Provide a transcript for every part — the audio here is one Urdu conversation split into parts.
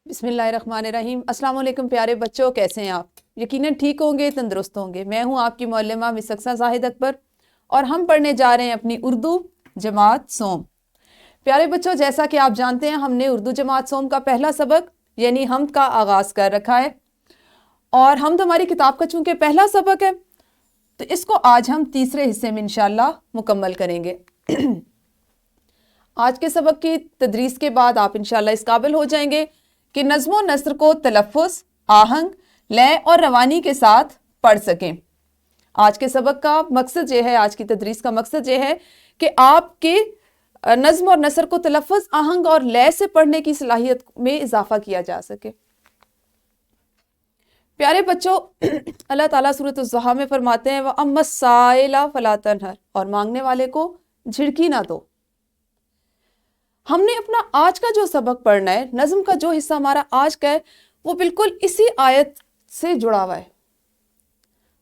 بسم اللہ الرحمن الرحیم۔ السلام علیکم پیارے بچوں، کیسے ہیں آپ؟ یقیناً ٹھیک ہوں گے، تندرست ہوں گے۔ میں ہوں آپ کی معلمہ مس اقصیٰ زاہد اکبر اور ہم پڑھنے جا رہے ہیں اپنی اردو جماعت سوم۔ پیارے بچوں، جیسا کہ آپ جانتے ہیں ہم نے اردو جماعت سوم کا پہلا سبق یعنی حمد کا آغاز کر رکھا ہے، اور حمد ہماری کتاب کا چونکہ پہلا سبق ہے تو اس کو آج ہم تیسرے حصے میں انشاءاللہ مکمل کریں گے۔ آج کے سبق کی تدریس کے بعد آپ انشاءاللہ اس قابل ہو جائیں گے کہ نظم و نثر کو تلفظ، آہنگ، لے اور روانی کے ساتھ پڑھ سکیں۔ آج کے سبق کا مقصد یہ ہے، آج کی تدریس کا مقصد یہ ہے کہ آپ کے نظم اور نثر کو تلفظ، آہنگ اور لے سے پڑھنے کی صلاحیت میں اضافہ کیا جا سکے۔ پیارے بچوں، اللہ تعالیٰ سورۃ الضحیٰ میں فرماتے ہیں وَأَمَّا السَّائِلَ فَلَا تَنْهَرْ، اور مانگنے والے کو جھڑکی نہ دو۔ ہم نے اپنا آج کا جو سبق پڑھنا ہے، نظم کا جو حصہ ہمارا آج کا ہے، وہ بالکل اسی آیت سے جڑا ہوا ہے۔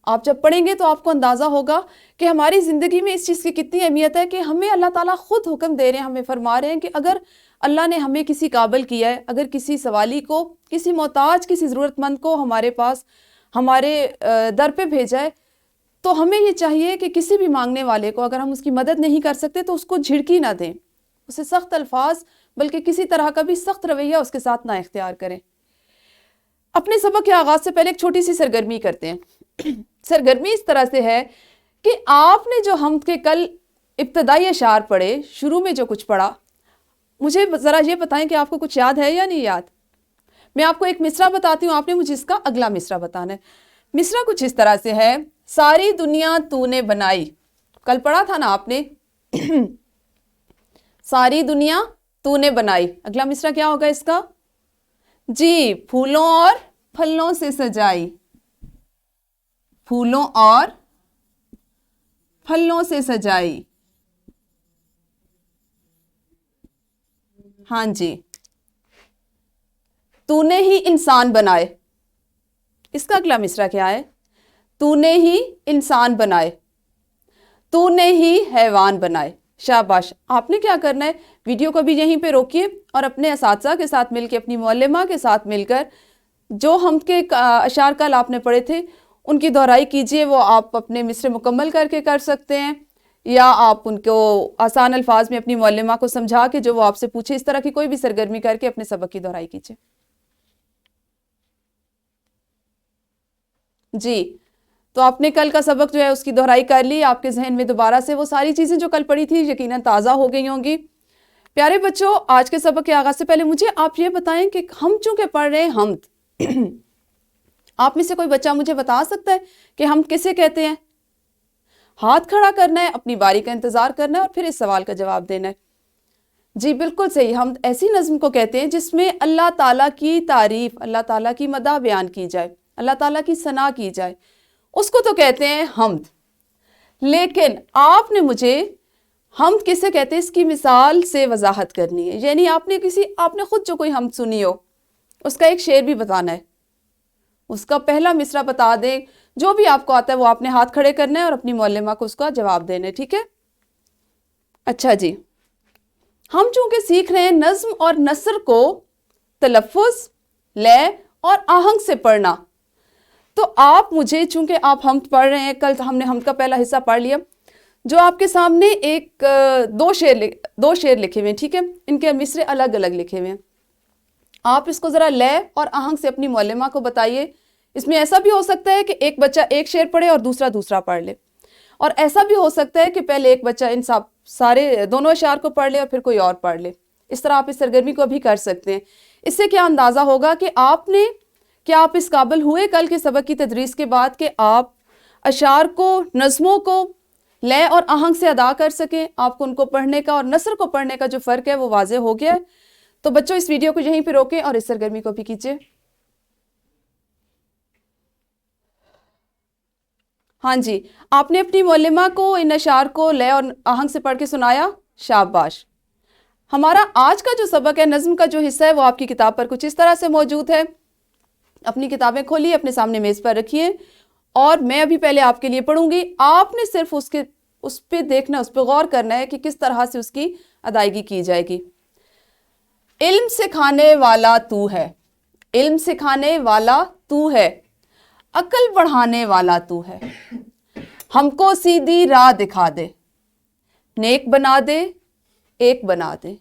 آپ جب پڑھیں گے تو آپ کو اندازہ ہوگا کہ ہماری زندگی میں اس چیز کی کتنی اہمیت ہے کہ ہمیں اللہ تعالیٰ خود حکم دے رہے ہیں، ہمیں فرما رہے ہیں کہ اگر اللہ نے ہمیں کسی قابل کیا ہے، اگر کسی سوالی کو، کسی محتاج، کسی ضرورت مند کو ہمارے پاس، ہمارے در پہ بھیجا ہے، تو ہمیں یہ چاہیے کہ کسی بھی مانگنے والے کو اگر ہم اس کی مدد نہیں کر سکتے تو اس کو جھڑکی نہ دیں، اسے سخت الفاظ بلکہ کسی طرح کا بھی سخت رویہ اس کے ساتھ نہ اختیار کریں۔ اپنے سبق کے آغاز سے پہلے ایک چھوٹی سی سرگرمی کرتے ہیں۔ سرگرمی اس طرح سے ہے کہ آپ نے جو حمد کے کل ابتدائی اشعار پڑھے، شروع میں جو کچھ پڑھا، مجھے ذرا یہ بتائیں کہ آپ کو کچھ یاد ہے یا نہیں یاد؟ میں آپ کو ایک مصرع بتاتی ہوں، آپ نے مجھے اس کا اگلا مصرع بتانا ہے۔ مصرع کچھ اس طرح سے ہے، ساری دنیا تو نے بنائی، کل پڑھا تھا نا آپ نے، ساری دنیا تو نے بنائی۔ اگلا مصرع کیا ہوگا اس کا؟ جی، پھولوں اور پھلوں سے سجائی، پھولوں اور پھلوں سے سجائی۔ ہاں جی، تو نے ہی انسان بنائے۔ اس کا اگلا مصرع کیا ہے؟ تو نے ہی انسان بنائے، تو نے ہی حیوان بنائے۔ شاباش، آپ نے کیا کرنا ہے، ویڈیو کو بھی یہیں پہ روکیے اور اپنے اساتذہ کے ساتھ مل کے، اپنی معلمہ کے ساتھ مل کر جو حمد کے اشعار کل آپ نے پڑھے تھے ان کی دہرائی کیجئے۔ وہ آپ اپنے مصرع مکمل کر کے کر سکتے ہیں، یا آپ ان کو آسان الفاظ میں اپنی معلمہ کو سمجھا کے جو وہ آپ سے پوچھے، اس طرح کی کوئی بھی سرگرمی کر کے اپنے سبق کی دہرائی کیجئے۔ جی، تو آپ نے کل کا سبق جو ہے اس کی دہرائی کر لی، آپ کے ذہن میں دوبارہ سے وہ ساری چیزیں جو کل پڑھی تھی یقیناً تازہ ہو گئی ہوں گی۔ پیارے بچوں، آج کے سبق کے آغاز سے پہلے مجھے آپ یہ بتائیں کہ ہم چونکہ پڑھ رہے ہیں حمد، آپ میں سے کوئی بچہ مجھے بتا سکتا ہے کہ حمد کسے کہتے ہیں؟ ہاتھ کھڑا کرنا ہے، اپنی باری کا انتظار کرنا ہے اور پھر اس سوال کا جواب دینا ہے۔ جی بالکل صحیح، حمد ایسی نظم کو کہتے ہیں جس میں اللہ تعالیٰ کی تعریف، اللہ تعالیٰ کی مدح بیان کی جائے، اللہ تعالیٰ کی ثنا کی جائے، اس کو تو کہتے ہیں حمد۔ لیکن آپ نے مجھے حمد کسے کہتے ہیں اس کی مثال سے وضاحت کرنی ہے، یعنی آپ نے خود جو کوئی حمد سنی ہو اس کا ایک شعر بھی بتانا ہے، اس کا پہلا مصرع بتا دیں، جو بھی آپ کو آتا ہے وہ آپ نے ہاتھ کھڑے کرنا ہے اور اپنی معلمہ کو اس کا جواب دینا ہے، ٹھیک ہے؟ اچھا جی، ہم چونکہ سیکھ رہے ہیں نظم اور نثر کو تلفظ، لے اور آہنگ سے پڑھنا، تو آپ مجھے، چونکہ آپ حمد پڑھ رہے ہیں، کل ہم نے حمد کا پہلا حصہ پڑھ لیا، جو آپ کے سامنے ایک دو شعر لکھے ہوئے ہیں، ٹھیک ہے؟ ان کے مصرع الگ الگ لکھے ہوئے ہیں، آپ اس کو ذرا لے اور آہنگ سے اپنی معلمہ کو بتائیے۔ اس میں ایسا بھی ہو سکتا ہے کہ ایک بچہ ایک شعر پڑھے اور دوسرا پڑھ لے، اور ایسا بھی ہو سکتا ہے کہ پہلے ایک بچہ ان سارے دونوں اشعار کو پڑھ لے اور پھر کوئی اور پڑھ لے۔ اس طرح آپ اس سرگرمی کو بھی کر سکتے ہیں۔ اس سے کیا اندازہ ہوگا کہ کیا آپ اس قابل ہوئے کل کے سبق کی تدریس کے بعد کہ آپ اشعار کو، نظموں کو لے اور آہنگ سے ادا کر سکیں، آپ کو ان کو پڑھنے کا اور نثر کو پڑھنے کا جو فرق ہے وہ واضح ہو گیا ہے۔ تو بچوں اس ویڈیو کو یہیں پہ روکیں اور اس سرگرمی کو بھی کیجئے۔ ہاں جی، آپ نے اپنی معلمہ کو ان اشعار کو لے اور آہنگ سے پڑھ کے سنایا، شاباش۔ ہمارا آج کا جو سبق ہے، نظم کا جو حصہ ہے، وہ آپ کی کتاب پر کچھ اس طرح سے موجود ہے۔ اپنی کتابیں کھولیے، اپنے سامنے میز پر رکھیے، اور میں ابھی پہلے آپ کے لیے پڑھوں گی، آپ نے صرف اس پہ دیکھنا، اس پہ غور کرنا ہے کہ کس طرح سے اس کی ادائیگی کی جائے گی۔ علم سکھانے والا تو ہے، علم سکھانے والا تو ہے، عقل بڑھانے والا تو ہے، ہم کو سیدھی راہ دکھا دے، نیک بنا دے، ایک بنا دے،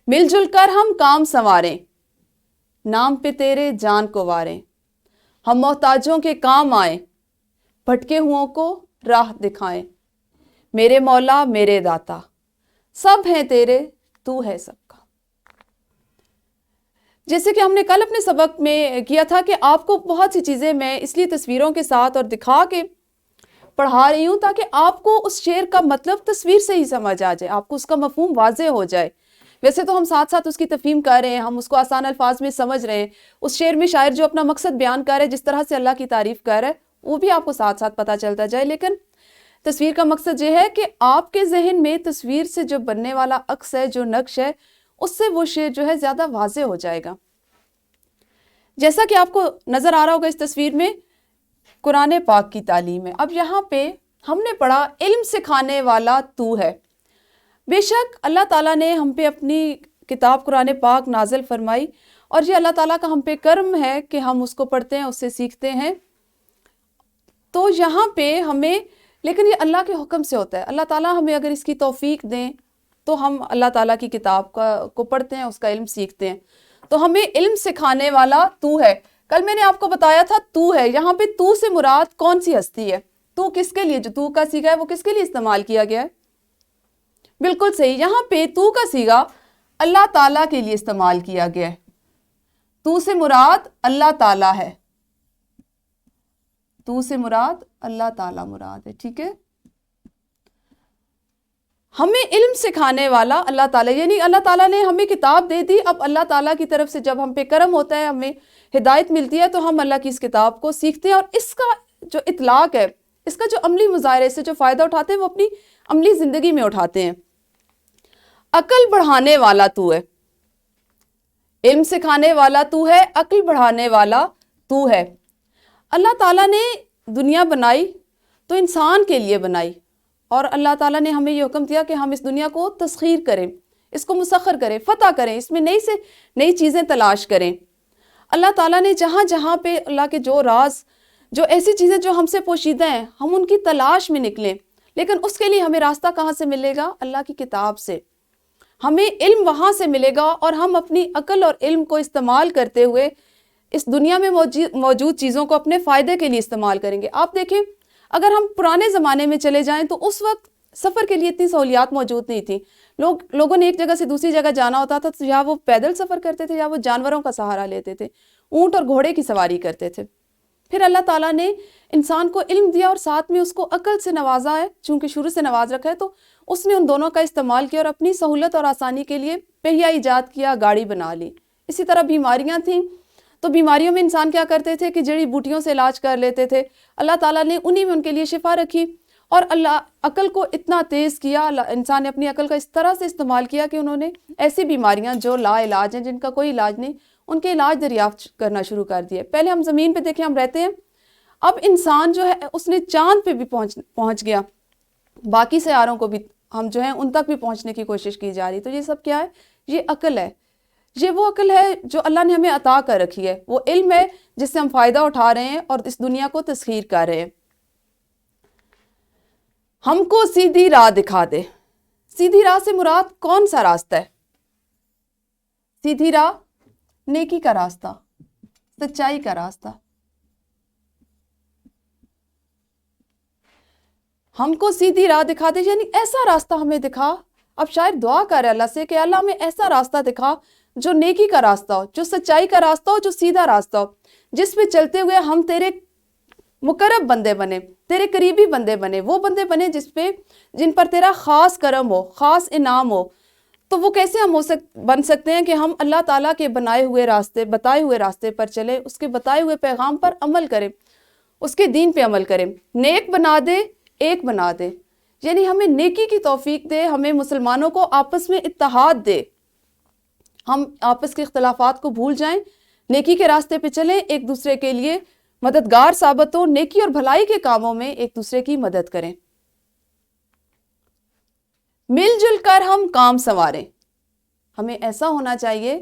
مل جل کر ہم کام سنواریں، نام پہ تیرے جان کو واریں، ہم محتاجوں کے کام آئیں، بھٹکے ہوں کو راہ دکھائیں، میرے مولا میرے داتا، سب ہیں تیرے، تو ہے سب کا۔ جیسے کہ ہم نے کل اپنے سبق میں کیا تھا کہ آپ کو بہت سی چیزیں میں اس لیے تصویروں کے ساتھ اور دکھا کے پڑھا رہی ہوں تاکہ آپ کو اس شعر کا مطلب تصویر سے ہی سمجھ آ جائے، آپ کو اس کا مفہوم واضح ہو جائے۔ ویسے تو ہم ساتھ ساتھ اس کی تفہیم کر رہے ہیں، ہم اس کو آسان الفاظ میں سمجھ رہے ہیں، اس شعر میں شاعر جو اپنا مقصد بیان کر رہے ہیں، جس طرح سے اللہ کی تعریف کر رہا ہے، وہ بھی آپ کو ساتھ ساتھ پتہ چلتا جائے۔ لیکن تصویر کا مقصد یہ ہے کہ آپ کے ذہن میں تصویر سے جو بننے والا عکس ہے، جو نقش ہے، اس سے وہ شعر جو ہے زیادہ واضح ہو جائے گا۔ جیسا کہ آپ کو نظر آ رہا ہوگا اس تصویر میں قرآن پاک کی تعلیم ہے۔ اب یہاں پہ ہم نے پڑھا علم سکھانے والا تو ہے۔ بے شک اللہ تعالیٰ نے ہم پہ اپنی کتاب قرآن پاک نازل فرمائی، اور یہ اللہ تعالیٰ کا ہم پہ کرم ہے کہ ہم اس کو پڑھتے ہیں، اس سے سیکھتے ہیں۔ تو یہاں پہ ہمیں، لیکن یہ اللہ کے حکم سے ہوتا ہے، اللہ تعالیٰ ہمیں اگر اس کی توفیق دیں تو ہم اللہ تعالیٰ کی کتاب کو پڑھتے ہیں، اس کا علم سیکھتے ہیں۔ تو ہمیں علم سکھانے والا تو ہے۔ کل میں نے آپ کو بتایا تھا تو ہے، یہاں پہ تو سے مراد کون سی ہستی ہے؟ تو کس کے لیے، جو تو کا صیغہ ہے وہ کس کے لیے استعمال کیا گیا ہے؟ بالکل صحیح، یہاں پہ تو کا صیغہ اللہ تعالیٰ کے لیے استعمال کیا گیا ہے۔ تو سے مراد اللہ تعالیٰ ہے، تو سے مراد اللہ تعالیٰ مراد ہے، ٹھیک ہے۔ ہمیں علم سکھانے والا اللہ تعالیٰ، یعنی اللہ تعالیٰ نے ہمیں کتاب دے دی، اب اللہ تعالیٰ کی طرف سے جب ہم پہ کرم ہوتا ہے، ہمیں ہدایت ملتی ہے، تو ہم اللہ کی اس کتاب کو سیکھتے ہیں، اور اس کا جو اطلاق ہے، اس کا جو عملی مظاہرے سے جو فائدہ اٹھاتے ہیں وہ اپنی عملی زندگی میں اٹھاتے ہیں۔ عقل بڑھانے والا تو ہے، علم سکھانے والا تو ہے، عقل بڑھانے والا تو ہے۔ اللہ تعالیٰ نے دنیا بنائی تو انسان کے لیے بنائی، اور اللہ تعالیٰ نے ہمیں یہ حکم دیا کہ ہم اس دنیا کو تسخیر کریں، اس کو مسخر کریں، فتح کریں، اس میں نئی سے نئی چیزیں تلاش کریں۔ اللہ تعالیٰ نے جہاں جہاں پہ اللہ کے جو راز، جو ایسی چیزیں جو ہم سے پوشیدہ ہیں، ہم ان کی تلاش میں نکلیں، لیکن اس کے لیے ہمیں راستہ کہاں سے ملے گا؟ اللہ کی کتاب سے۔ ہمیں علم وہاں سے ملے گا، اور ہم اپنی عقل اور علم کو استعمال کرتے ہوئے اس دنیا میں موجود چیزوں کو اپنے فائدے کے لیے استعمال کریں گے۔ آپ دیکھیں، اگر ہم پرانے زمانے میں چلے جائیں تو اس وقت سفر کے لیے اتنی سہولیات موجود نہیں تھیں۔ لوگوں نے ایک جگہ سے دوسری جگہ جانا ہوتا تھا تو یا وہ پیدل سفر کرتے تھے یا وہ جانوروں کا سہارا لیتے تھے، اونٹ اور گھوڑے کی سواری کرتے تھے۔ پھر اللہ تعالیٰ نے انسان کو علم دیا اور ساتھ میں اس کو عقل سے نوازا ہے، چونکہ شروع سے نواز رکھا ہے، تو اس نے ان دونوں کا استعمال کیا اور اپنی سہولت اور آسانی کے لیے پہیہ ایجاد کیا، گاڑی بنا لی۔ اسی طرح بیماریاں تھیں تو بیماریوں میں انسان کیا کرتے تھے کہ جڑی بوٹیوں سے علاج کر لیتے تھے، اللہ تعالیٰ نے انہی میں ان کے لیے شفا رکھی، اور اللہ عقل کو اتنا تیز کیا، انسان نے اپنی عقل کا اس طرح سے استعمال کیا کہ انہوں نے ایسی بیماریاں جو لا علاج ہیں، جن کا کوئی علاج نہیں، ان کے علاج دریافت کرنا شروع کر دیے۔ پہلے ہم زمین پہ دیکھیں ہم رہتے ہیں، اب انسان جو ہے اس نے چاند پہ بھی پہنچ گیا، باقی سیاروں کو بھی ہم جو ہیں ان تک بھی پہنچنے کی کوشش کی جا رہی۔ تو یہ سب کیا ہے؟ یہ عقل ہے، یہ وہ عقل ہے جو اللہ نے ہمیں عطا کر رکھی ہے، وہ علم ہے جس سے ہم فائدہ اٹھا رہے ہیں اور اس دنیا کو تسخیر کر رہے ہیں۔ ہم کو سیدھی راہ دکھا دے۔ سیدھی راہ سے مراد کون سا راستہ ہے؟ سیدھی راہ نیکی کا راستہ، سچائی کا راستہ۔ ہم کو سیدھی راہ دکھا دے یعنی ایسا راستہ ہمیں دکھا۔ اب شاید دعا کرے اللہ سے کہ اللہ ہمیں ایسا راستہ دکھا جو نیکی کا راستہ ہو، جو سچائی کا راستہ ہو، جو سیدھا راستہ ہو، جس پہ چلتے ہوئے ہم تیرے مقرب بندے بنے، تیرے قریبی بندے بنے، وہ بندے بنے جن پر تیرا خاص کرم ہو، خاص انعام ہو۔ تو وہ کیسے ہم بن سکتے ہیں کہ ہم اللہ تعالیٰ کے بتائے ہوئے راستے پر چلیں، اس کے بتائے ہوئے پیغام پر عمل کریں، اس کے دین پہ عمل کریں۔ نیک بنا دے، ایک بنا دے، یعنی ہمیں نیکی کی توفیق دے، ہمیں مسلمانوں کو آپس میں اتحاد دے، ہم آپس کے اختلافات کو بھول جائیں، نیکی کے راستے پہ چلیں، ایک دوسرے کے لیے مددگار ثابت ہو، نیکی اور بھلائی کے کاموں میں ایک دوسرے کی مدد کریں، مل جل کر ہم کام سنواریں۔ ہمیں ایسا ہونا چاہیے،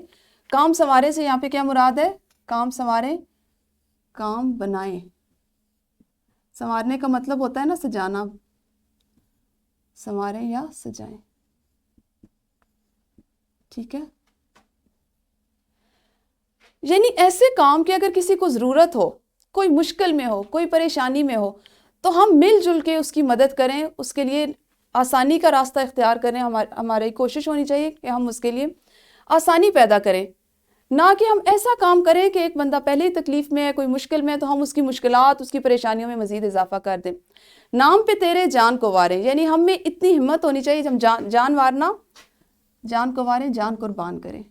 کام سنوارے سے یہاں پہ کیا مراد ہے؟ کام سنواریں، کام بنائیں. سنوارنے کا مطلب ہوتا ہے نا سجانا. سنواریں یا سجائیں. ٹھیک ہے. یعنی ایسے کام کہ اگر کسی کو ضرورت ہو، کوئی مشکل میں ہو، کوئی پریشانی میں ہو، تو ہم مل جل کے اس کی مدد کریں، اس کے لیے آسانی کا راستہ اختیار کریں. ہماری کوشش ہونی چاہیے کہ ہم اس کے لیے آسانی پیدا کریں، نہ کہ ہم ایسا کام کریں کہ ایک بندہ پہلے ہی تکلیف میں ہے، کوئی مشکل میں ہے، تو ہم اس کی مشکلات، اس کی پریشانیوں میں مزید اضافہ کر دیں. نام پہ تیرے جان کو واریں، یعنی ہم میں اتنی ہمت ہونی چاہیے ہم جان وارنا، جان کو واریں، جان قربان کریں.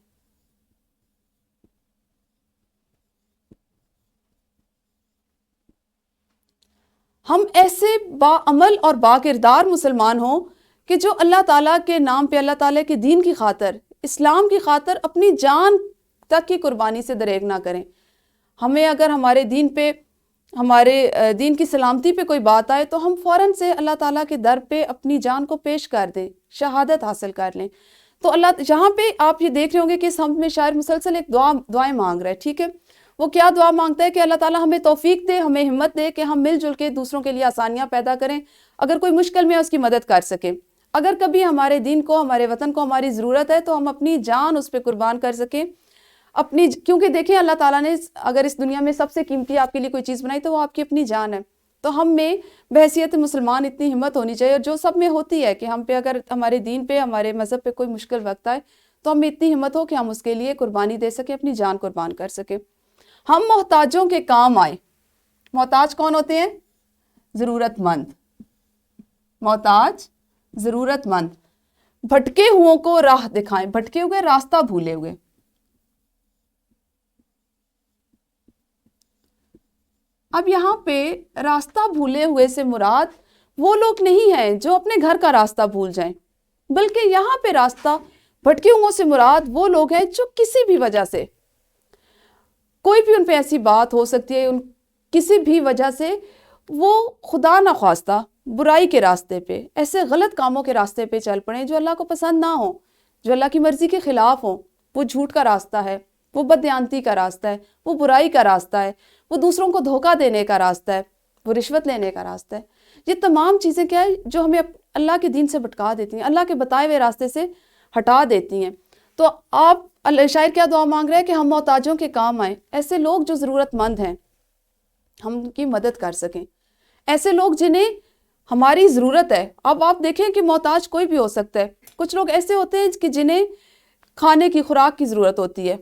ہم ایسے باعمل اور باکردار مسلمان ہوں کہ جو اللہ تعالیٰ کے نام پہ، اللہ تعالیٰ کے دین کی خاطر، اسلام کی خاطر اپنی جان تک کی قربانی سے دریغ نہ کریں. ہمیں اگر ہمارے دین پہ، ہمارے دین کی سلامتی پہ کوئی بات آئے تو ہم فوراً سے اللہ تعالیٰ کے در پہ اپنی جان کو پیش کر دیں، شہادت حاصل کر لیں. تو اللہ یہاں پہ آپ یہ دیکھ رہے ہوں گے کہ اس ہم میں شاعر مسلسل ایک دعائیں مانگ رہا ہے. ٹھیک ہے. وہ کیا دعا مانگتا ہے کہ اللہ تعالیٰ ہمیں توفیق دے، ہمیں ہمت دے کہ ہم مل جل کے دوسروں کے لیے آسانیاں پیدا کریں، اگر کوئی مشکل میں ہے اس کی مدد کر سکیں. اگر کبھی ہمارے دین کو، ہمارے وطن کو ہماری ضرورت ہے تو ہم اپنی جان اس پہ قربان کر سکیں. کیونکہ دیکھیں اللہ تعالیٰ نے اگر اس دنیا میں سب سے قیمتی آپ کے لیے کوئی چیز بنائی تو وہ آپ کی اپنی جان ہے. تو ہم میں بحیثیت مسلمان اتنی ہمت ہونی چاہیے، اور جو سب میں ہوتی ہے کہ ہم پہ اگر ہمارے دین پہ، ہمارے مذہب پہ کوئی مشکل وقت آئے تو ہم میں اتنی ہمت ہو کہ ہم اس کے لیے قربانی دے سکیں، اپنی جان قربان کر سکیں. ہم محتاجوں کے کام آئیں. محتاج کون ہوتے ہیں؟ ضرورت مند. محتاج ضرورت مند. بھٹکے ہوں کو راہ دکھائیں. بھٹکے ہوئے، راستہ بھولے ہوئے. اب یہاں پہ راستہ بھولے ہوئے سے مراد وہ لوگ نہیں ہیں جو اپنے گھر کا راستہ بھول جائیں، بلکہ یہاں پہ راستہ بھٹکے ہوں سے مراد وہ لوگ ہیں جو کسی بھی وجہ سے، کوئی بھی ان پہ ایسی بات ہو سکتی ہے، کسی بھی وجہ سے وہ خدا نخواستہ برائی کے راستے پہ، ایسے غلط کاموں کے راستے پہ چل پڑیں جو اللہ کو پسند نہ ہوں، جو اللہ کی مرضی کے خلاف ہوں. وہ جھوٹ کا راستہ ہے، وہ بددیانتی کا راستہ ہے، وہ برائی کا راستہ ہے، وہ دوسروں کو دھوکہ دینے کا راستہ ہے، وہ رشوت لینے کا راستہ ہے. یہ تمام چیزیں کیا ہے جو ہمیں اللہ کے دین سے بھٹکا دیتی ہیں، اللہ کے بتائے ہوئے راستے سے ہٹا دیتی ہیں. تو آپ شاعر کیا دعا مانگ رہے ہیں کہ ہم محتاجوں کے کام آئیں. ایسے لوگ جو ضرورت مند ہیں ہم ان کی مدد کر سکیں، ایسے لوگ جنہیں ہماری ضرورت ہے. اب آپ دیکھیں کہ محتاج کوئی بھی ہو سکتا ہے. کچھ لوگ ایسے ہوتے ہیں کہ جنہیں کھانے کی خوراک کی ضرورت ہوتی ہے،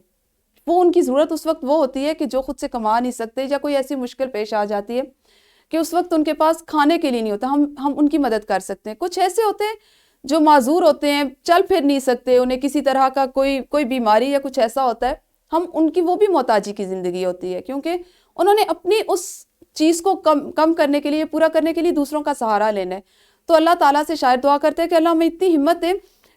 وہ ان کی ضرورت اس وقت وہ ہوتی ہے کہ جو خود سے کما نہیں سکتے، یا کوئی ایسی مشکل پیش آ جاتی ہے کہ اس وقت ان کے پاس کھانے کے لیے نہیں ہوتا. ہم ان کی مدد کر سکتے ہیں. کچھ ایسے ہوتے ہیں جو معذور ہوتے ہیں، چل پھر نہیں سکتے، انہیں کسی طرح کا کوئی بیماری یا کچھ ایسا ہوتا ہے، ہم ان کی وہ بھی محتاجی کی زندگی ہوتی ہے، کیونکہ انہوں نے اپنی اس چیز کو کم کرنے کے لیے، پورا کرنے کے لیے دوسروں کا سہارا لینا ہے. تو اللہ تعالیٰ سے شاید دعا کرتے ہیں کہ اللہ ہمیں اتنی ہمت دے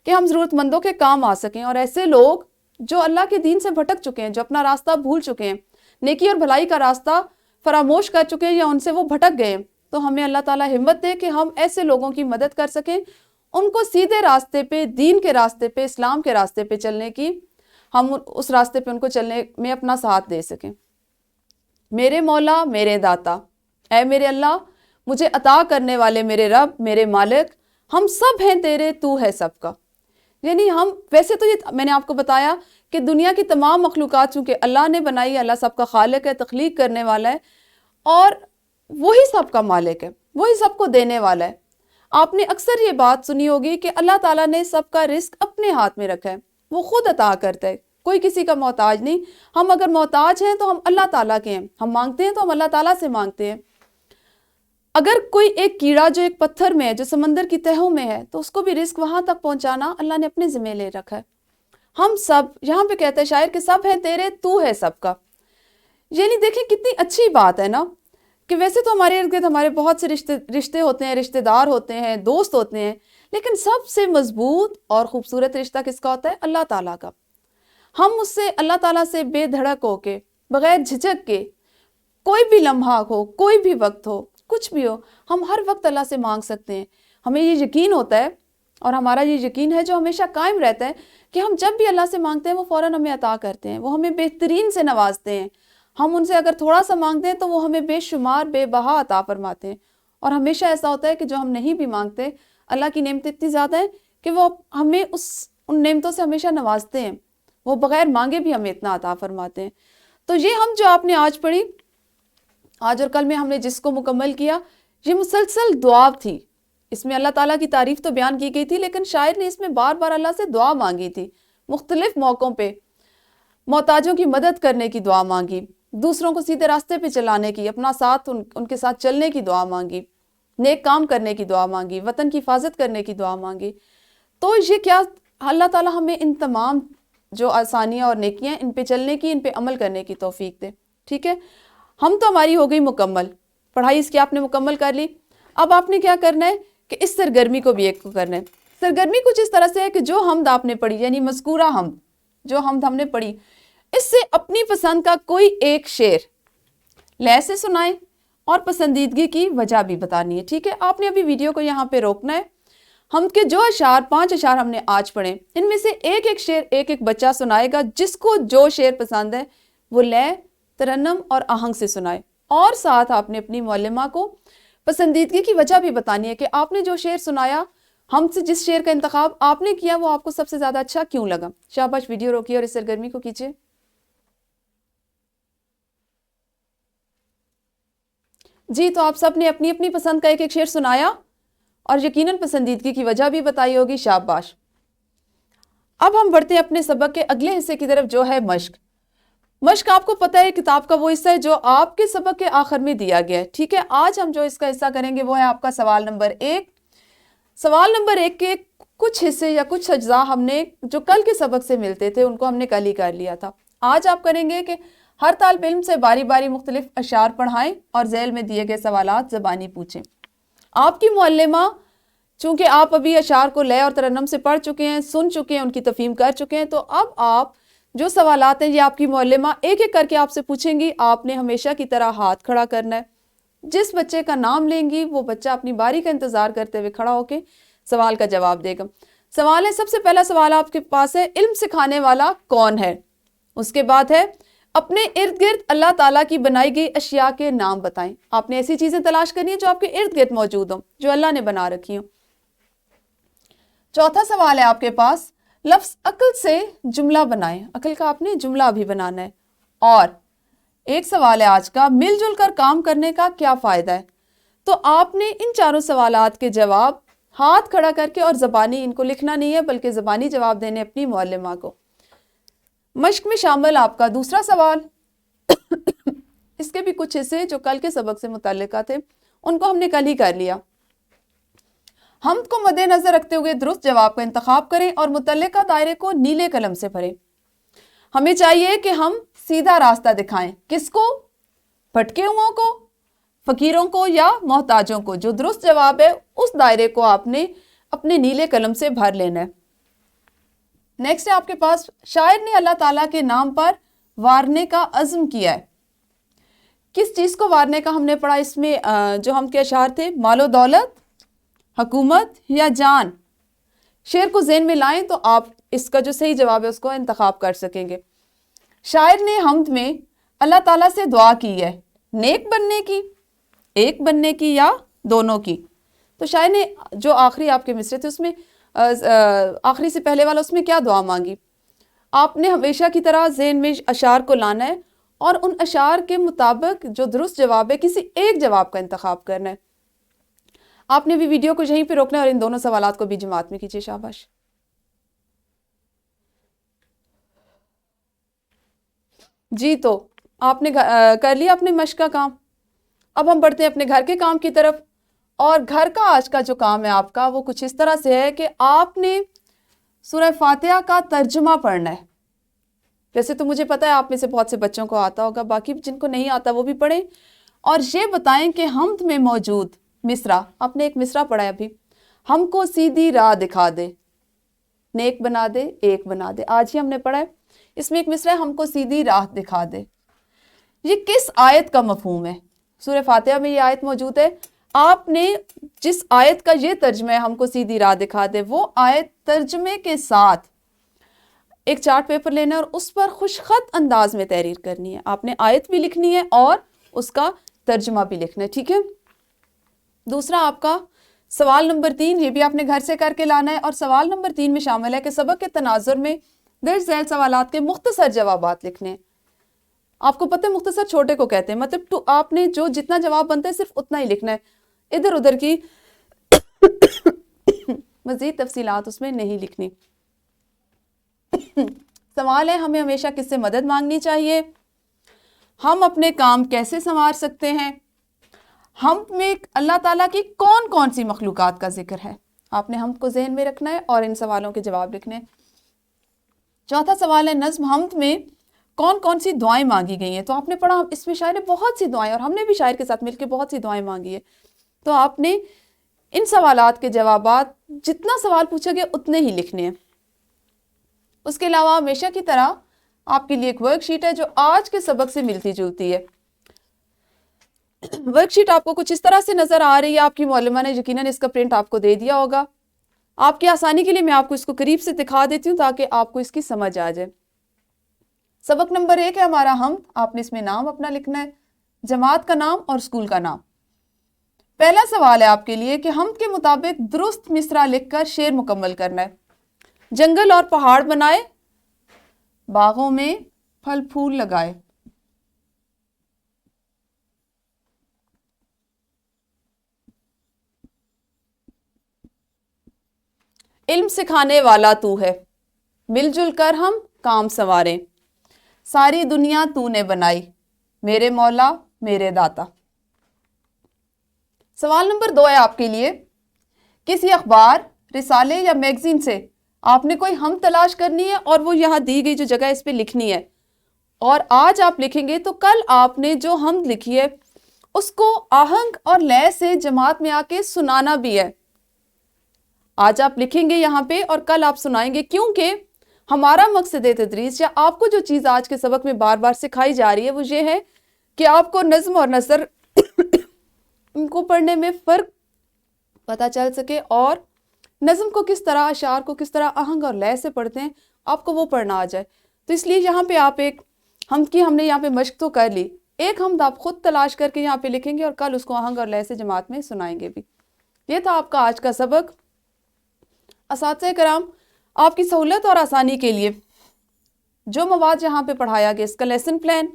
کہ ہم ضرورت مندوں کے کام آ سکیں. اور ایسے لوگ جو اللہ کے دین سے بھٹک چکے ہیں، جو اپنا راستہ بھول چکے ہیں، نیکی اور بھلائی کا راستہ فراموش کر چکے ہیں یا ان سے وہ بھٹک گئے ہیں، تو ہمیں اللہ تعالیٰ ہمت دے کہ ہم ایسے لوگوں کی مدد کر سکیں، ان کو سیدھے راستے پہ، دین کے راستے پہ، اسلام کے راستے پہ چلنے کی، ہم اس راستے پہ ان کو چلنے میں اپنا ساتھ دے سکیں. میرے مولا، میرے داتا، اے میرے اللہ، مجھے عطا کرنے والے میرے رب، میرے مالک، ہم سب ہیں تیرے، تو ہے سب کا. یعنی ہم ویسے تو یہ میں نے آپ کو بتایا کہ دنیا کی تمام مخلوقات چونکہ اللہ نے بنائی، اللہ سب کا خالق ہے، تخلیق کرنے والا ہے، اور وہی سب کا مالک ہے، وہی سب کو دینے والا ہے. آپ نے اکثر یہ بات سنی ہوگی کہ اللہ تعالیٰ نے سب کا رزق اپنے ہاتھ میں رکھا ہے، وہ خود عطا کرتا ہے، کوئی کسی کا محتاج نہیں. ہم اگر محتاج ہیں تو ہم اللہ تعالیٰ کے ہیں، ہم مانگتے ہیں تو ہم اللہ تعالیٰ سے مانگتے ہیں. اگر کوئی ایک کیڑا جو ایک پتھر میں ہے، جو سمندر کی تہوں میں ہے، تو اس کو بھی رزق وہاں تک پہنچانا اللہ نے اپنے ذمہ لے رکھا ہے. ہم سب، یہاں پہ کہتے ہیں شاعر کہ سب ہیں تیرے، تو ہے سب کا. یعنی دیکھیں کتنی اچھی بات ہے نا، کہ ویسے تو ہمارے ارد گرد ہمارے بہت سے رشتے ہوتے ہیں، رشتے دار ہوتے ہیں، دوست ہوتے ہیں، لیکن سب سے مضبوط اور خوبصورت رشتہ کس کا ہوتا ہے؟ اللہ تعالیٰ کا. ہم اس سے، اللہ تعالیٰ سے بے دھڑک ہو کے، بغیر جھجک کے، کوئی بھی لمحہ ہو، کوئی بھی وقت ہو، کچھ بھی ہو، ہم ہر وقت اللہ سے مانگ سکتے ہیں. ہمیں یہ یقین ہوتا ہے، اور ہمارا یہ یقین ہے جو ہمیشہ قائم رہتا ہے، کہ ہم جب بھی اللہ سے مانگتے ہیں وہ فوراً ہمیں عطا کرتے ہیں، وہ ہمیں بہترین سے نوازتے ہیں. ہم ان سے اگر تھوڑا سا مانگتے ہیں تو وہ ہمیں بے شمار بے بہا عطا فرماتے ہیں. اور ہمیشہ ایسا ہوتا ہے کہ جو ہم نہیں بھی مانگتے اللہ کی نعمتیں اتنی زیادہ ہیں کہ وہ ہمیں ان نعمتوں سے ہمیشہ نوازتے ہیں. وہ بغیر مانگے بھی ہمیں اتنا عطا فرماتے ہیں. تو یہ ہم جو آپ نے آج پڑھی، آج اور کل میں ہم نے جس کو مکمل کیا، یہ مسلسل دعا تھی. اس میں اللہ تعالیٰ کی تعریف تو بیان کی گئی تھی، لیکن شاعر نے اس میں بار بار اللہ سے دعا مانگی تھی. مختلف موقعوں پہ محتاجوں کی مدد کرنے کی دعا مانگی، دوسروں کو سیدھے راستے پہ چلانے کی، اپنا ساتھ ان کے ساتھ چلنے کی دعا مانگی، نیک کام کرنے کی دعا مانگی، وطن کی حفاظت کرنے کی دعا مانگی. تو یہ کیا اللہ تعالیٰ ہمیں ان تمام جو آسانیاں اور نیکیاں ان پہ چلنے کی، ان پہ عمل کرنے کی توفیق دے. ٹھیک ہے، ہم تو ہماری ہو گئی مکمل پڑھائی، اس کی آپ نے مکمل کر لی. اب آپ نے کیا کرنا ہے کہ اس سرگرمی کو بھی ایک کو کرنا ہے. سرگرمی کچھ اس طرح سے ہے کہ جو حمد آپ نے پڑھی، یعنی مذکورہ حمد، جو حمد ہم نے پڑھی، اس سے اپنی پسند کا کوئی ایک شعر لے سے سنائیں اور پسندیدگی کی وجہ بھی بتانی ہے. ٹھیک ہے، آپ نے ابھی ویڈیو کو یہاں پہ روکنا ہے. حمد کے جو اشعار 5 اشعار ہم نے آج پڑھے، ان میں سے ایک ایک شعر ایک ایک بچہ سنائے گا. جس کو جو شعر پسند ہے وہ لے، ترنم اور آہنگ سے سنائے. اور ساتھ آپ نے اپنی معلمہ کو پسندیدگی کی وجہ بھی بتانی ہے کہ آپ نے جو شعر سنایا، ہم سے جس شعر کا انتخاب آپ نے کیا، وہ آپ کو سب سے زیادہ اچھا کیوں لگا. شاباش، ویڈیو روکیے اور اس سرگرمی کو کیجیے. جی، تو آپ سب نے اپنی اپنی پسند کا ایک ایک شعر سنایا اور یقیناً پسندیدگی کی وجہ بھی بتائی ہوگی. شاباش. اب ہم بڑھتے ہیں اپنے سبق کے اگلے حصے کی طرف، جو ہے مشق. مشق آپ کو پتہ ہے کتاب کا وہ حصہ ہے جو آپ کے سبق کے آخر میں دیا گیا ہے. ٹھیک ہے، آج ہم جو اس کا حصہ کریں گے وہ ہے آپ کا سوال نمبر 1. سوال نمبر 1 کے کچھ حصے یا کچھ اجزاء ہم نے جو کل کے سبق سے ملتے تھے ان کو ہم نے کل ہی کر لیا تھا. آج آپ کریں گے کہ ہر طالب علم سے باری باری مختلف اشعار پڑھائیں اور ذیل میں دیے گئے سوالات زبانی پوچھیں. آپ کی معلمہ چونکہ آپ ابھی اشعار کو لے اور ترنم سے پڑھ چکے ہیں، سن چکے ہیں، ان کی تفہیم کر چکے ہیں، تو اب آپ جو سوالات ہیں یہ آپ کی معلمہ ایک ایک کر کے آپ سے پوچھیں گی. آپ نے ہمیشہ کی طرح ہاتھ کھڑا کرنا ہے. جس بچے کا نام لیں گی وہ بچہ اپنی باری کا انتظار کرتے ہوئے کھڑا ہو کے سوال کا جواب دے گا. سوال ہے، سب سے پہلا سوال آپ کے پاس ہے، علم سکھانے والا کون ہے؟ اس کے بعد ہے، اپنے ارد گرد اللہ تعالیٰ کی بنائی گئی اشیاء کے نام بتائیں. آپ نے ایسی چیزیں تلاش کرنی ہیں جو آپ کے ارد گرد موجود ہوں، جو اللہ نے بنا رکھی ہوں. چوتھا سوال ہے آپ کے پاس، لفظ عقل سے جملہ بنائیں. عقل کا آپ نے جملہ بھی بنانا ہے. اور ایک سوال ہے آج کا، مل جل کر کام کرنے کا کیا فائدہ ہے؟ تو آپ نے ان چاروں سوالات کے جواب ہاتھ کھڑا کر کے، اور زبانی ان کو لکھنا نہیں ہے بلکہ زبانی جواب دینے اپنی معلمہ کو. مشق میں شامل آپ کا دوسرا سوال، اس کے بھی کچھ حصے جو کل کے سبق سے متعلقہ تھے ان کو ہم نے کل ہی کر لیا. حمد کو مد نظر رکھتے ہوئے درست جواب کا انتخاب کریں اور متعلقہ دائرے کو نیلے قلم سے بھریں. ہمیں چاہیے کہ ہم سیدھا راستہ دکھائیں. کس کو؟ بھٹکے ہوں کو، فقیروں کو یا محتاجوں کو. جو درست جواب ہے اس دائرے کو آپ نے اپنے نیلے قلم سے بھر لینا ہے. نیکسٹ ہے آپ کے پاس، شاعر نے اللہ تعالیٰ کے نام پر وارنے کا عزم کیا ہے. کس چیز کو وارنے کا ہم نے پڑھا؟ اس میں جو ہم کے اشعار تھے، مال و دولت، حکومت یا جان. شعر کو ذہن میں لائیں تو آپ اس کا جو صحیح جواب ہے اس کو انتخاب کر سکیں گے. شاعر نے حمد میں اللہ تعالیٰ سے دعا کی ہے، نیک بننے کی، ایک بننے کی یا دونوں کی. تو شاعر نے جو آخری آپ کے مصرے تھے اس میں آخری سے پہلے والا، اس میں کیا دعا مانگی؟ آپ نے ہمیشہ کی طرح ذہن میں اشعار کو لانا ہے اور ان اشعار کے مطابق جو درست جواب ہے کسی ایک جواب کا انتخاب کرنا ہے. آپ نے بھی ویڈیو کو یہیں پہ روکنا ہے اور ان دونوں سوالات کو بھی جماعت میں کیجیے. شاباش. جی، تو آپ نے کر لیا اپنے مشق کا کام. اب ہم بڑھتے ہیں اپنے گھر کے کام کی طرف. اور گھر کا آج کا جو کام ہے آپ کا وہ کچھ اس طرح سے ہے کہ آپ نے سورہ فاتحہ کا ترجمہ پڑھنا ہے. ویسے تو مجھے پتا ہے آپ میں سے بہت سے بچوں کو آتا ہوگا، باقی جن کو نہیں آتا وہ بھی پڑھیں اور یہ بتائیں کہ حمد میں موجود مصرع، آپ نے ایک مصرع پڑھا ہے ابھی، ہم کو سیدھی راہ دکھا دے، نیک بنا دے، ایک بنا دے. آج ہی ہم نے پڑھا ہے. اس میں ایک مصرع ہے، ہم کو سیدھی راہ دکھا دے. یہ کس آیت کا مفہوم ہے؟ سورہ فاتحہ میں یہ آیت موجود ہے. آپ نے جس آیت کا یہ ترجمہ ہے، ہم کو سیدھی راہ دکھا دے، وہ آیت ترجمے کے ساتھ ایک چارٹ پیپر لینا ہے اور اس پر خوش خط انداز میں تحریر کرنی ہے. آپ نے آیت بھی لکھنی ہے اور اس کا ترجمہ بھی لکھنا ہے. ٹھیک ہے. دوسرا آپ کا سوال نمبر 3، یہ بھی آپ نے گھر سے کر کے لانا ہے، اور سوال نمبر 3 میں شامل ہے کہ سبق کے تناظر میں درج ذیل سوالات کے مختصر جوابات لکھنے ہیں. آپ کو پتہ ہے مختصر چھوٹے کو کہتے ہیں، مطلب آپ نے جو جتنا جواب بنتا ہے صرف اتنا ہی لکھنا ہے، ادھر ادھر کی مزید تفصیلات اس میں نہیں لکھنی. سوال ہے ہمیں ہمیشہ کس سے مدد مانگنی چاہیے، ہم اپنے کام کیسے سنوار سکتے ہیں، ہم میں اللہ تعالیٰ کی کون کون سی مخلوقات کا ذکر ہے. آپ نے ہم کو ذہن میں رکھنا ہے اور ان سوالوں کے جواب لکھنے ہیں. چوتھا سوال ہے نظم حمد میں کون کون سی دعائیں مانگی گئی ہیں. تو آپ نے پڑھا اس میں شاعر نے بہت سی دعائیں، اور ہم نے بھی شاعر کے ساتھ مل کے بہت سی دعائیں مانگی ہے. تو آپ نے ان سوالات کے جوابات جتنا سوال پوچھا گیا اتنے ہی لکھنے ہیں. اس کے علاوہ ہمیشہ کی طرح آپ کے لیے ایک ورک شیٹ ہے جو آج کے سبق سے ملتی جلتی ہے. ورک شیٹ آپ کو کچھ اس طرح سے نظر آ رہی ہے. آپ کی معلمہ نے یقیناً اس کا پرنٹ آپ کو دے دیا ہوگا. آپ کی آسانی کے لیے میں آپ کو اس کو قریب سے دکھا دیتی ہوں تاکہ آپ کو اس کی سمجھ آ جائے. سبق نمبر 1 ہے ہمارا حمد. آپ نے اس میں نام اپنا لکھنا ہے، جماعت کا نام اور اسکول کا نام. پہلا سوال ہے آپ کے لیے کہ حمد کے مطابق درست مصرع لکھ کر شعر مکمل کرنا ہے. جنگل اور پہاڑ بنائے، باغوں میں پھل پھول لگائے. علم سکھانے والا تو ہے، مل جل کر ہم کام سنواریں. ساری دنیا تو نے بنائی، میرے مولا میرے داتا. سوال نمبر 2 ہے آپ کے لیے، کسی اخبار، رسالے یا میگزین سے آپ نے کوئی حمد تلاش کرنی ہے اور وہ یہاں دی گئی جو جگہ اس پہ لکھنی ہے. اور آج آپ لکھیں گے تو کل آپ نے جو حمد لکھی ہے اس کو آہنگ اور لے سے جماعت میں آ کے سنانا بھی ہے. آج آپ لکھیں گے یہاں پہ اور کل آپ سنائیں گے، کیونکہ ہمارا مقصد تدریس یا آپ کو جو چیز آج کے سبق میں بار بار سکھائی جا رہی ہے وہ یہ ہے کہ آپ کو نظم اور نثر ان کو پڑھنے میں فرق پتہ چل سکے، اور نظم کو کس طرح، اشعار کو کس طرح آہنگ اور لے سے پڑھتے ہیں آپ کو وہ پڑھنا آ جائے. تو اس لیے یہاں پہ آپ ایک حمد کی ہم نے یہاں پہ مشق تو کر لی، ایک حمد آپ خود تلاش کر کے یہاں پہ لکھیں گے اور کل اس کو آہنگ اور لے سے جماعت میں سنائیں گے بھی. یہ تھا آپ کا آج کا سبق. اساتذہ کرام، آپ کی سہولت اور آسانی کے لیے جو مواد یہاں پہ پڑھایا گیا، اس کا لیسن پلان،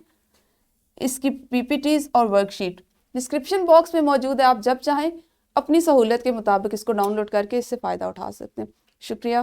اس کی پی پی ٹیز اور ورک شیٹ ڈسکرپشن باکس میں موجود ہے. آپ جب چاہیں اپنی سہولت کے مطابق اس کو ڈاؤن لوڈ کر کے اس سے فائدہ اٹھا سکتے ہیں. شکریہ.